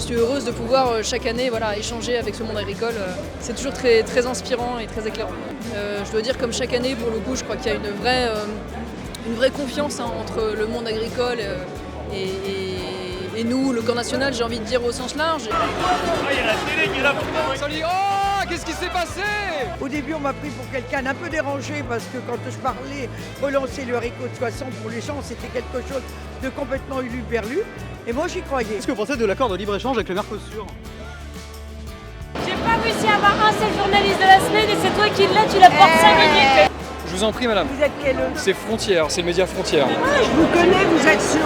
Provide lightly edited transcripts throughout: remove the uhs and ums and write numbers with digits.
suis heureuse de pouvoir chaque année échanger avec ce monde agricole. C'est toujours très, très inspirant et très éclairant. Je dois dire comme chaque année, pour le coup, je crois qu'il y a une vraie confiance entre le monde agricole et nous, le camp national, j'ai envie de dire au sens large. Il y a la télé qui est là pour salut. Oh, qu'est-ce qui s'est passé? Au début, on m'a pris pour quelqu'un d'un peu dérangé parce que quand je parlais relancer le haricot de 60 pour les gens, c'était quelque chose de complètement uluberlu. Et moi, j'y croyais. Qu'est-ce que vous pensez de l'accord de libre-échange avec le Mercosur? J'ai pas réussi à avoir un seul journaliste de la semaine et c'est toi qui l'as, tu la portes 5 minutes. Je vous en prie, madame. Vous êtes quel? C'est Frontières, c'est le média Frontières. Je vous connais, vous êtes sur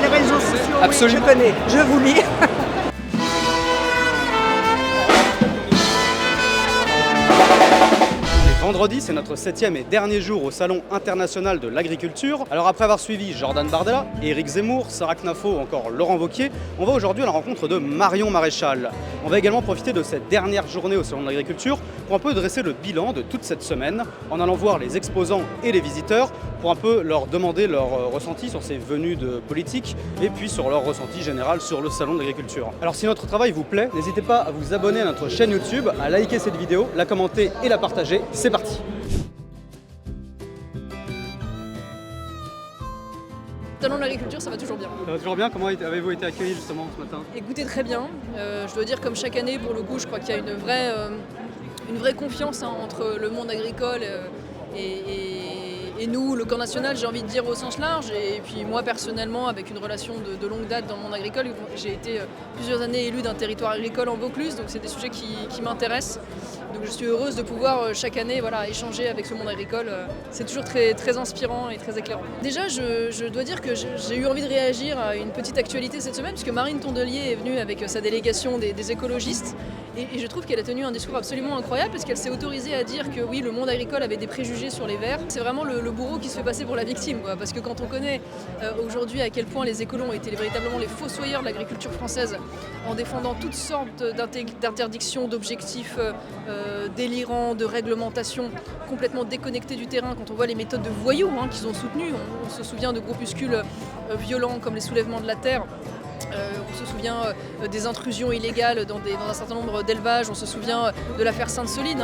les réseaux sociaux. Absolument. Oui, je connais, je vous lis. Vendredi, c'est notre 7e et dernier jour au Salon international de l'agriculture. Alors après avoir suivi Jordan Bardella, Éric Zemmour, Sarah Knafo ou encore Laurent Wauquiez, on va aujourd'hui à la rencontre de Marion Maréchal. On va également profiter de cette dernière journée au Salon de l'agriculture pour un peu dresser le bilan de toute cette semaine en allant voir les exposants et les visiteurs pour un peu leur demander leur ressenti sur ces venues de politique et puis sur leur ressenti général sur le Salon de l'agriculture. Alors si notre travail vous plaît, n'hésitez pas à vous abonner à notre chaîne YouTube, à liker cette vidéo, la commenter et la partager. C'est parti! Salon de l'agriculture, ça va toujours bien. Ça va toujours bien? Comment avez-vous été accueillis justement ce matin? Écoutez, très bien. Je dois dire comme chaque année, pour le coup, je crois qu'il y a une vraie confiance entre le monde agricole et nous, le camp national, j'ai envie de dire au sens large. Et puis moi personnellement, avec une relation de longue date dans le monde agricole, j'ai été plusieurs années élue d'un territoire agricole en Vaucluse, donc c'est des sujets qui m'intéressent. Donc je suis heureuse de pouvoir chaque année échanger avec ce monde agricole. C'est toujours très, très inspirant et très éclairant. Déjà, je dois dire que j'ai eu envie de réagir à une petite actualité cette semaine, puisque Marine Tondelier est venue avec sa délégation des écologistes. Et je trouve qu'elle a tenu un discours absolument incroyable, parce qu'elle s'est autorisée à dire que oui, le monde agricole avait des préjugés sur les verts. C'est vraiment le bourreau qui se fait passer pour la victime, quoi. Parce que quand on connaît aujourd'hui à quel point les écolos ont été véritablement les fossoyeurs de l'agriculture française, en défendant toutes sortes d'interdictions, d'objectifs délirants, de réglementations complètement déconnectées du terrain, quand on voit les méthodes de voyous qu'ils ont soutenues, on se souvient de groupuscules violents comme les soulèvements de la terre. On se souvient des intrusions illégales dans un certain nombre d'élevages, on se souvient de l'affaire Sainte-Soline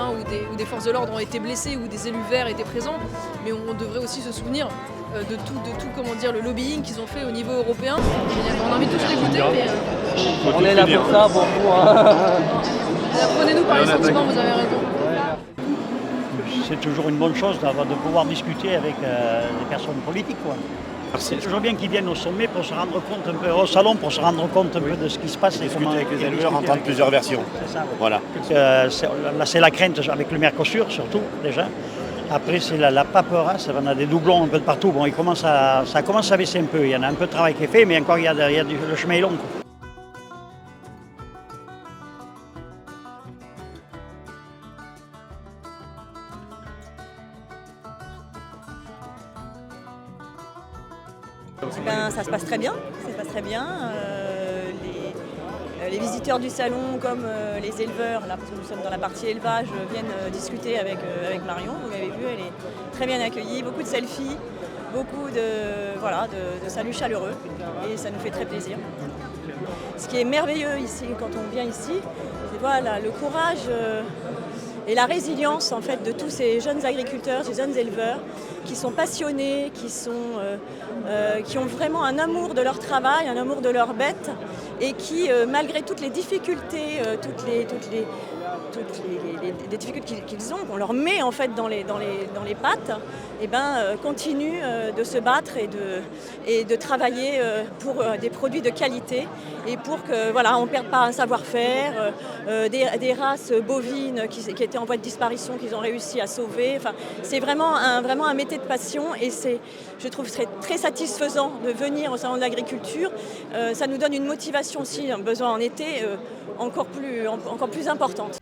où des forces de l'ordre ont été blessées, où des élus verts étaient présents, mais on devrait aussi se souvenir de tout le lobbying qu'ils ont fait au niveau européen. On a envie de tous l'écouter, mais on est là pour ça, bon prenez-nous par les sentiments, vous avez raison. C'est toujours une bonne chose de pouvoir discuter avec des personnes politiques, quoi. C'est toujours bien qu'ils viennent au sommet pour se rendre compte un peu, au salon, pour se rendre compte un peu de ce qui se passe. Et discuter avec les éleveurs, entendre plusieurs versions. C'est ça, oui. Voilà. Là, c'est la crainte avec le Mercosur, surtout, déjà. Après, c'est la paperasse, on a des doublons un peu de partout. Bon, ça commence à baisser un peu. Il y en a un peu de travail qui est fait, mais encore, le chemin est long, quoi. Ça se passe très bien, les visiteurs du salon comme les éleveurs, là parce que nous sommes dans la partie élevage, viennent discuter avec Marion. Vous l'avez vu, elle est très bien accueillie, beaucoup de selfies, beaucoup de saluts chaleureux et ça nous fait très plaisir. Ce qui est merveilleux ici, quand on vient ici, c'est le courage et la résilience en fait de tous ces jeunes agriculteurs, ces jeunes éleveurs qui sont passionnés, qui ont vraiment un amour de leur travail, un amour de leurs bêtes et qui, malgré toutes les difficultés, toutes les difficultés qu'ils ont, qu'on leur met en fait dans les pattes, continuent de se battre et de travailler pour des produits de qualité et pour que on ne perde pas un savoir-faire, des races bovines qui étaient en voie de disparition qu'ils ont réussi à sauver. Enfin, c'est vraiment un métier de passion et je trouve très, très satisfaisant de venir au salon de l'agriculture. Ça nous donne une motivation aussi, un besoin en été encore plus importante.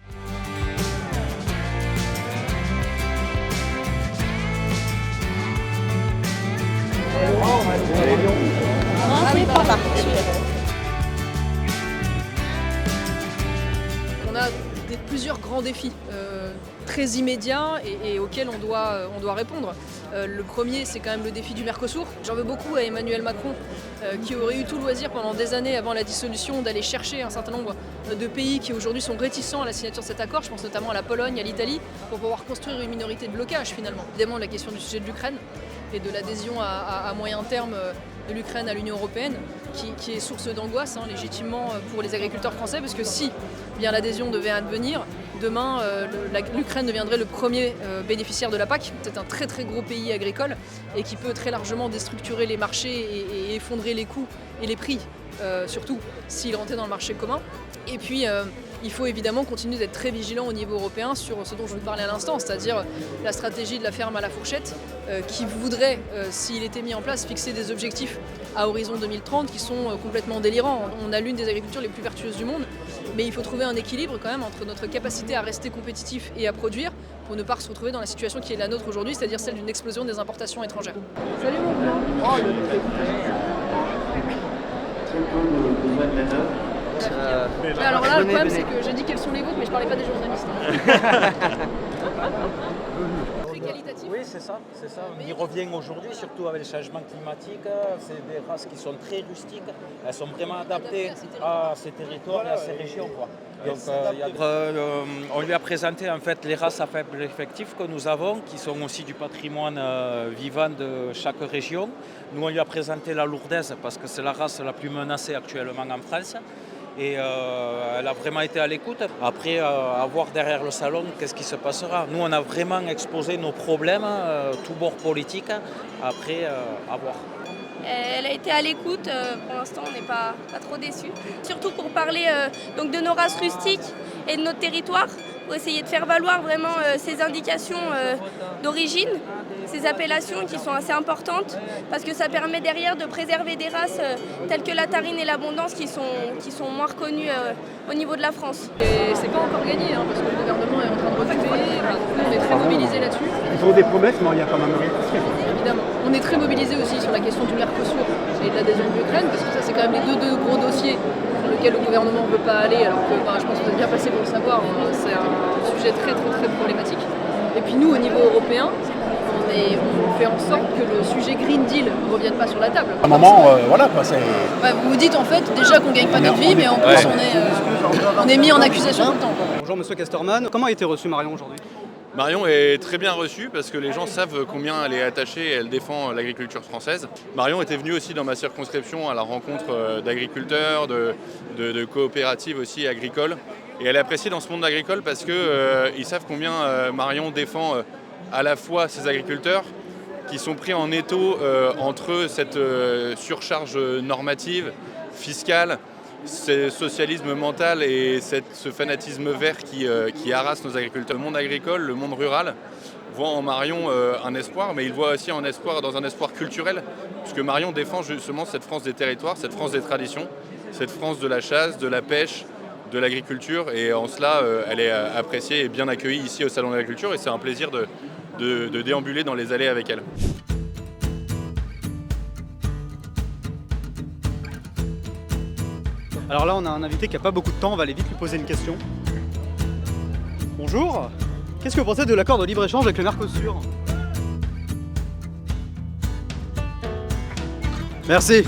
On a plusieurs grands défis très immédiats et auxquels on doit répondre. Le premier, c'est quand même le défi du Mercosur. J'en veux beaucoup à Emmanuel Macron, qui aurait eu tout loisir pendant des années avant la dissolution d'aller chercher un certain nombre de pays qui aujourd'hui sont réticents à la signature de cet accord. Je pense notamment à la Pologne, à l'Italie, pour pouvoir construire une minorité de blocage finalement. Évidemment, la question du sujet de l'Ukraine et de l'adhésion à moyen terme de l'Ukraine à l'Union européenne, qui est source d'angoisse légitimement pour les agriculteurs français, parce que si bien l'adhésion devait advenir, demain l'Ukraine deviendrait le premier bénéficiaire de la PAC. C'est un très très gros pays agricole et qui peut très largement déstructurer les marchés et effondrer les coûts et les prix, surtout s'il rentrait dans le marché commun. Et puis il faut évidemment continuer d'être très vigilant au niveau européen sur ce dont je vous parlais à l'instant, c'est-à-dire la stratégie de la ferme à la fourchette, qui voudrait, s'il était mis en place, fixer des objectifs à horizon 2030 qui sont complètement délirants. On a l'une des agricultures les plus vertueuses du monde, mais il faut trouver un équilibre quand même entre notre capacité à rester compétitif et à produire pour ne pas se retrouver dans la situation qui est la nôtre aujourd'hui, c'est-à-dire celle d'une explosion des importations étrangères. Salut mon blanc. Alors là, le problème, c'est que j'ai dit quels sont les vôtres, mais je parlais pas des journalistes. Très qualitatif. Oui, c'est ça. On y revient aujourd'hui, surtout avec le changement climatique. C'est des races qui sont très rustiques. Elles sont vraiment adaptées à ces territoires et à ces régions, quoi. Donc, on lui a présenté en fait les races à faible effectif que nous avons, qui sont aussi du patrimoine vivant de chaque région. Nous, on lui a présenté la lourdaise parce que c'est la race la plus menacée actuellement en France. Et elle a vraiment été à l'écoute. Après, à voir derrière le salon, qu'est-ce qui se passera. Nous, on a vraiment exposé nos problèmes, tous bords politiques. Après, à voir. Elle a été à l'écoute, pour l'instant on n'est pas trop déçus. Surtout pour parler donc de nos races rustiques et de notre territoire, pour essayer de faire valoir vraiment ces indications d'origine, ces appellations qui sont assez importantes, parce que ça permet derrière de préserver des races telles que la tarine et l'abondance qui sont moins reconnues au niveau de la France. Et c'est pas encore gagné, parce que le gouvernement est en train de reculer, on est très mobilisés là-dessus. Ils font des promesses, mais il y a quand même rien. Évidemment. On est très mobilisés aussi sur la question du Mercosur et de l'adhésion de l'Ukraine, parce que ça c'est quand même les deux gros dossiers sur lesquels le gouvernement ne veut pas aller, alors que je pense que vous êtes bien placé pour le savoir, c'est un sujet très problématique. Et puis nous, au niveau européen, on fait en sorte que le sujet Green Deal ne revienne pas sur la table. À un moment, voilà quoi, c'est... Vous vous dites en fait déjà qu'on ne gagne pas notre vie, mais en plus on est mis en accusation tout le temps. Bonjour Monsieur Casterman, comment a été reçu Marion aujourd'hui ? Marion est très bien reçue parce que les gens savent combien elle est attachée et elle défend l'agriculture française. Marion était venue aussi dans ma circonscription à la rencontre d'agriculteurs, de coopératives aussi agricoles. Et elle est appréciée dans ce monde agricole parce qu'ils savent combien Marion défend à la fois ces agriculteurs qui sont pris en étau entre cette surcharge normative, fiscale, ce socialisme mental et ce fanatisme vert qui harasse nos agriculteurs. Le monde agricole, le monde rural voit en Marion un espoir, mais il voit aussi un espoir dans un espoir culturel, puisque Marion défend justement cette France des territoires, cette France des traditions, cette France de la chasse, de la pêche, de l'agriculture, et en cela elle est appréciée et bien accueillie ici au Salon de l'Agriculture, et c'est un plaisir de déambuler dans les allées avec elle. Alors là, on a un invité qui n'a pas beaucoup de temps, on va aller vite lui poser une question. Bonjour, qu'est-ce que vous pensez de l'accord de libre-échange avec le Mercosur ? Merci.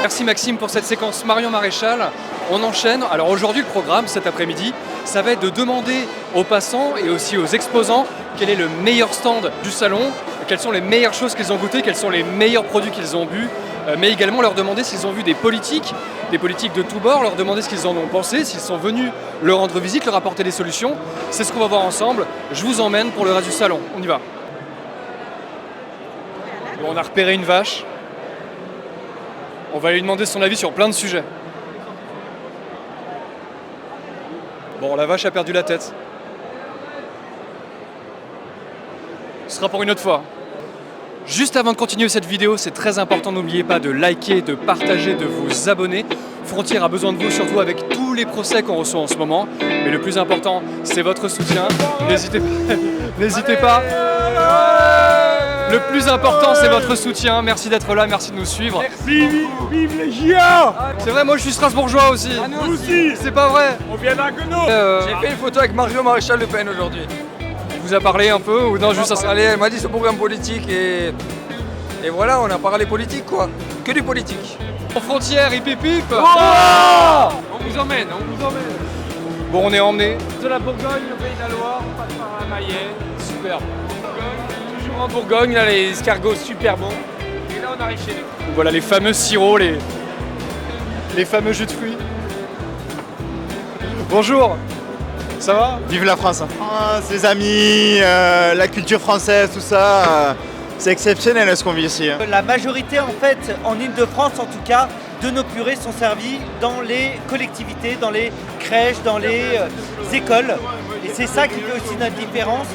Merci Maxime pour cette séquence Marion Maréchal. On enchaîne. Alors aujourd'hui, le programme, cet après-midi, ça va être de demander aux passants et aussi aux exposants quel est le meilleur stand du salon, quelles sont les meilleures choses qu'ils ont goûtées, quels sont les meilleurs produits qu'ils ont bu, mais également leur demander s'ils ont vu des politiques de tous bords, leur demander ce qu'ils en ont pensé, s'ils sont venus leur rendre visite, leur apporter des solutions. C'est ce qu'on va voir ensemble. Je vous emmène pour le reste du salon. On y va. Bon, on a repéré une vache. On va lui demander son avis sur plein de sujets. Bon, la vache a perdu la tête. Ce sera pour une autre fois. Juste avant de continuer cette vidéo, c'est très important, n'oubliez pas de liker, de partager, de vous abonner. Frontière a besoin de vous, surtout avec tous les procès qu'on reçoit en ce moment. Mais le plus important, c'est votre soutien. N'hésitez pas. Le plus important, c'est votre soutien. Merci d'être là, merci de nous suivre. Vive les JA. C'est vrai, moi je suis strasbourgeois aussi. Nous aussi. C'est pas vrai. On vient d'Haguenau. J'ai fait une photo avec Marion Maréchal Le Pen aujourd'hui. Il vous a parlé un peu ou non, juste à ça? Elle m'a dit ce programme politique et voilà, on a parlé politique quoi. Que du politique. Aux frontières, hip hip hip. Oh On vous emmène. Bon, on est emmené. De la Bourgogne, le pays de la Loire, on passe par la Mayenne. Super. Toujours en Bourgogne, là les escargots super bons. Et là on arrive chez nous. Voilà les fameux sirops, les fameux jus de fruits. Bonjour. Ça va? Vive la France. Ses amis, la culture française, tout ça, c'est exceptionnel ce qu'on vit ici. La majorité en fait, en Île-de-France en tout cas, de nos purées sont servies dans les collectivités, dans les crèches, dans les écoles. Et c'est ça qui fait aussi notre différence,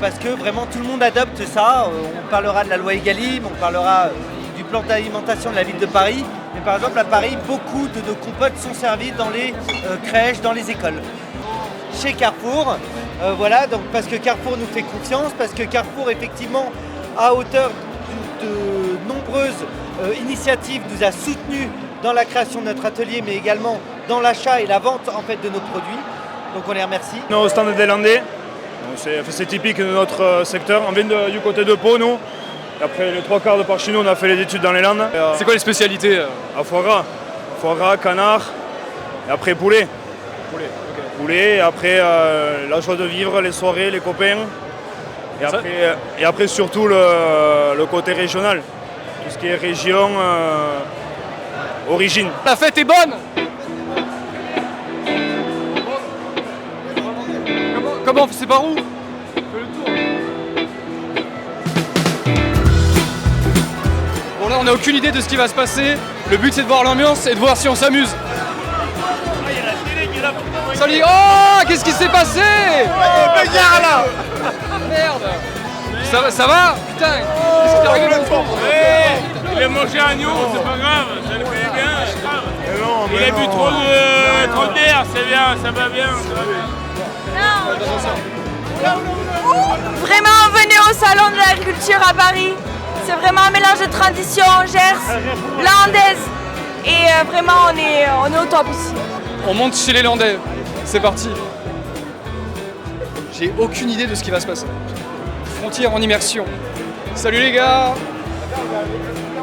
parce que vraiment tout le monde adopte ça. On parlera de la loi Egalim, on parlera du plan d'alimentation de la ville de Paris. Mais par exemple à Paris, beaucoup de nos compotes sont servies dans les crèches, dans les écoles. Chez Carrefour, voilà, donc parce que Carrefour nous fait confiance, parce que Carrefour effectivement, à hauteur de nombreuses initiatives, nous a soutenus dans la création de notre atelier, mais également dans l'achat et la vente en fait de nos produits. Donc on les remercie. On est au stand des Landais, c'est typique de notre secteur. On vient du côté de Pau, nous. Et après les 3 quarts de par chez nous, on a fait les études dans les Landes. C'est quoi les spécialités? À foie gras, canard, et après poulet. Poulet, et après la joie de vivre, les soirées, les copains. Et après surtout le côté régional. Tout ce qui est région, origine. La fête est bonne. Comment c'est par où? Fais le tour. Bon là on n'a aucune idée de ce qui va se passer. Le but c'est de voir l'ambiance et de voir si on s'amuse. Salut. Oh, qu'est-ce qui s'est passé? là. Merde. Ça va? Putain. Qu'est-ce qui t'est arrivé? Il a mangé un agneau, c'est pas grave, ça le fait bien, c'est grave. Il a bu trop de bière, c'est bien, ça va bien. Vraiment, venez au salon de l'agriculture à Paris. C'est vraiment un mélange de tradition Gers, landaise. Et vraiment, on est au top ici. On monte chez les Landais. C'est parti. J'ai aucune idée de ce qui va se passer. Frontières en immersion. Salut les gars.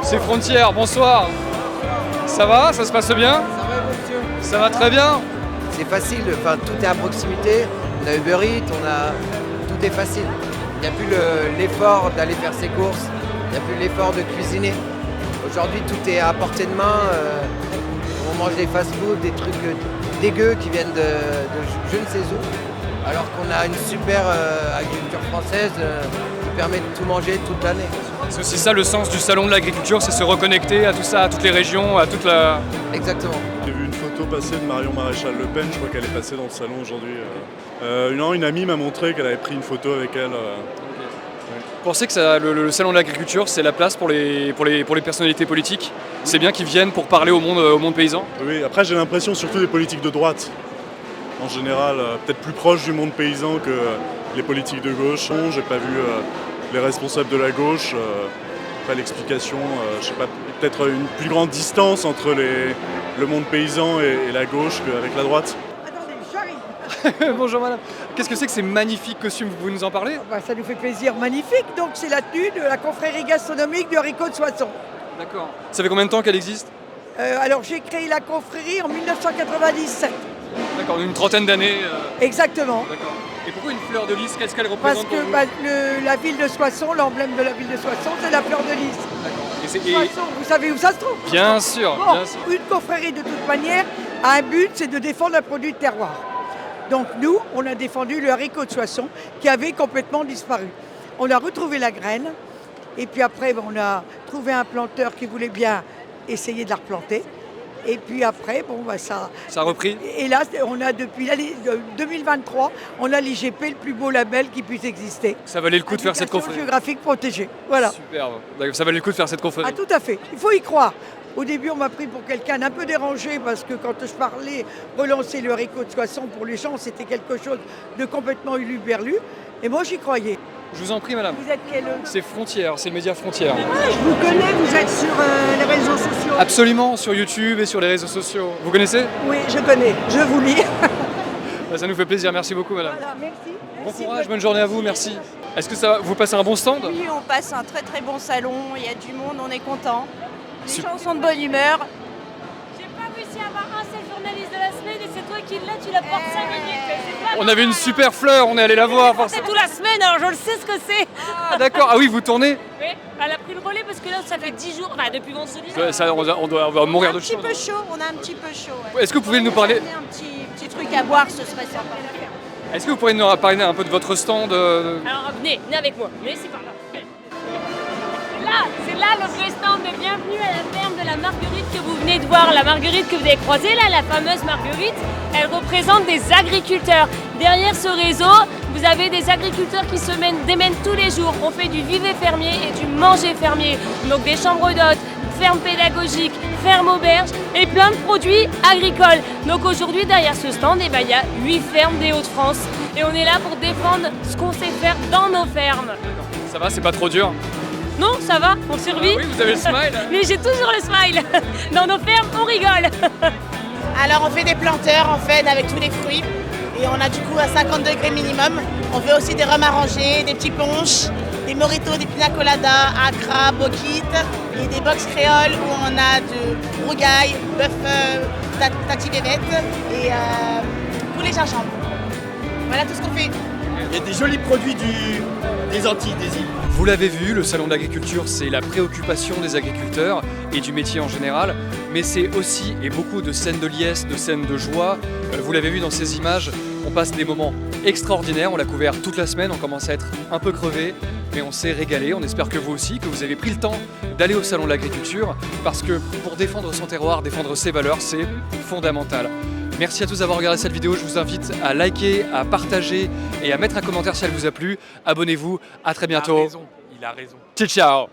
C'est Frontières, bonsoir. Ça va? Ça se passe bien? Ça va monsieur? Ça va très bien. C'est facile, enfin, tout est à proximité. On a Uber Eats, tout est facile. Il n'y a plus l'effort d'aller faire ses courses, il n'y a plus l'effort de cuisiner. Aujourd'hui tout est à portée de main. On mange des fast-food, des trucs dégueux qui viennent de je ne sais où. Alors qu'on a une super agriculture française qui permet de tout manger toute l'année. C'est aussi ça le sens du salon de l'agriculture, c'est se reconnecter à tout ça, à toutes les régions, à toute la... Exactement. J'ai vu une photo passer de Marion Maréchal Le Pen, je crois qu'elle est passée dans le salon aujourd'hui. Une amie m'a montré qu'elle avait pris une photo avec elle. Vous pensez que le salon de l'agriculture, c'est la place pour les personnalités politiques? C'est bien qu'ils viennent pour parler au monde paysan? Oui, après j'ai l'impression surtout des politiques de droite. En général, peut-être plus proches du monde paysan que les politiques de gauche. J'ai pas vu les responsables de la gauche. Pas l'explication, je sais pas, peut-être une plus grande distance entre le monde paysan et la gauche qu'avec la droite. Bonjour madame. Qu'est-ce que c'est que ces magnifiques costumes? Vous pouvez nous en parler? Ça nous fait plaisir, magnifique. Donc c'est la tenue de la confrérie gastronomique du haricot de Soissons. D'accord. Ça fait combien de temps qu'elle existe? Alors j'ai créé la confrérie en 1997. D'accord, une trentaine d'années. Exactement. D'accord. Et pourquoi une fleur de lys? Qu'est-ce qu'elle représente? Parce que la ville de Soissons, l'emblème de la ville de Soissons, c'est la fleur de lys. D'accord. Soissons, vous savez où ça se trouve? Bien sûr, bon, bien sûr. Une confrérie de toute manière a un but, c'est de défendre un produit de terroir. Donc nous, on a défendu le haricot de Soissons qui avait complètement disparu. On a retrouvé la graine et puis après on a trouvé un planteur qui voulait bien essayer de la replanter. Et puis après, ça a repris. Et là, on a depuis l'année 2023, on a l'IGP, le plus beau label qui puisse exister. Ça valait le coup de faire cette confrérie. Géographique protégée, voilà. Superbe. Ça valait le coup de faire cette confrérie. Ah, tout à fait. Il faut y croire. Au début, on m'a pris pour quelqu'un d'un peu dérangé parce que quand je parlais relancer le haricot de Soissons pour les gens, c'était quelque chose de complètement uluberlu. Et moi, j'y croyais. Je vous en prie, madame. Vous êtes quelle? C'est Frontières, c'est le média Frontières. Ah, je vous connais, vous êtes sur les réseaux sociaux. Absolument, sur YouTube et sur les réseaux sociaux. Vous connaissez? Oui, je connais, je vous lis. Ça nous fait plaisir, merci beaucoup, madame. Voilà, merci. Bon courage, bonne journée à vous, merci. Est-ce que ça va, vous passez un bon stand? Oui, on passe un très très bon salon, il y a du monde, on est content. Les gens sont de bonne humeur. J'ai pas réussi à avoir un seul journaliste de la semaine et c'est toi qui l'as, tu la portes 5 minutes. C'est pas On avait une super fleur, on est allé la voir. C'est toute la semaine, alors je le sais ce que c'est. Ah d'accord, ah oui, vous tournez? Oui, elle a pris le relais parce que là ça fait 10 jours, enfin depuis vendredi. On va mourir de chaud. Un petit peu chaud, on a un petit peu chaud. Ouais. Est-ce que vous pouvez nous parler? Un petit truc à boire, ce serait sympa. Est-ce que vous pourriez nous parler un peu de votre stand? Alors venez avec moi, venez, c'est par là. C'est là le vrai stand de bienvenue à la ferme de la Marguerite que vous venez de voir. La Marguerite que vous avez croisée là, la fameuse Marguerite, elle représente des agriculteurs. Derrière ce réseau, vous avez des agriculteurs qui se démènent tous les jours. On fait du viver fermier et du manger fermier. Donc des chambres d'hôtes, fermes pédagogiques, fermes auberges et plein de produits agricoles. Donc aujourd'hui, derrière ce stand, il y a 8 fermes des Hauts-de-France. Et on est là pour défendre ce qu'on sait faire dans nos fermes. Ça va, c'est pas trop dur? Non, ça va, on survit. Ah oui, vous avez le smile. Mais j'ai toujours le smile. Dans nos fermes, on rigole. Alors on fait des planteurs en fait avec tous les fruits et on a du coup à 50 degrés minimum. On fait aussi des rhums arrangés, des petits punch, des mojitos, des pina coladas, acra, bokit et des box créoles où on a de rougail, bœuf, tati bébête et poulet gingembre. Voilà tout ce qu'on fait. Il y a des jolis produits des Antilles, des îles. Vous l'avez vu, le salon de l'agriculture, c'est la préoccupation des agriculteurs et du métier en général, mais c'est aussi et beaucoup de scènes de liesse, de scènes de joie. Vous l'avez vu dans ces images, on passe des moments extraordinaires, on l'a couvert toute la semaine, on commence à être un peu crevé, mais on s'est régalé. On espère que vous aussi, que vous avez pris le temps d'aller au salon de l'agriculture, parce que pour défendre son terroir, défendre ses valeurs, c'est fondamental. Merci à tous d'avoir regardé cette vidéo, je vous invite à liker, à partager et à mettre un commentaire si elle vous a plu. Abonnez-vous, à très bientôt. Il a raison. Ciao, ciao.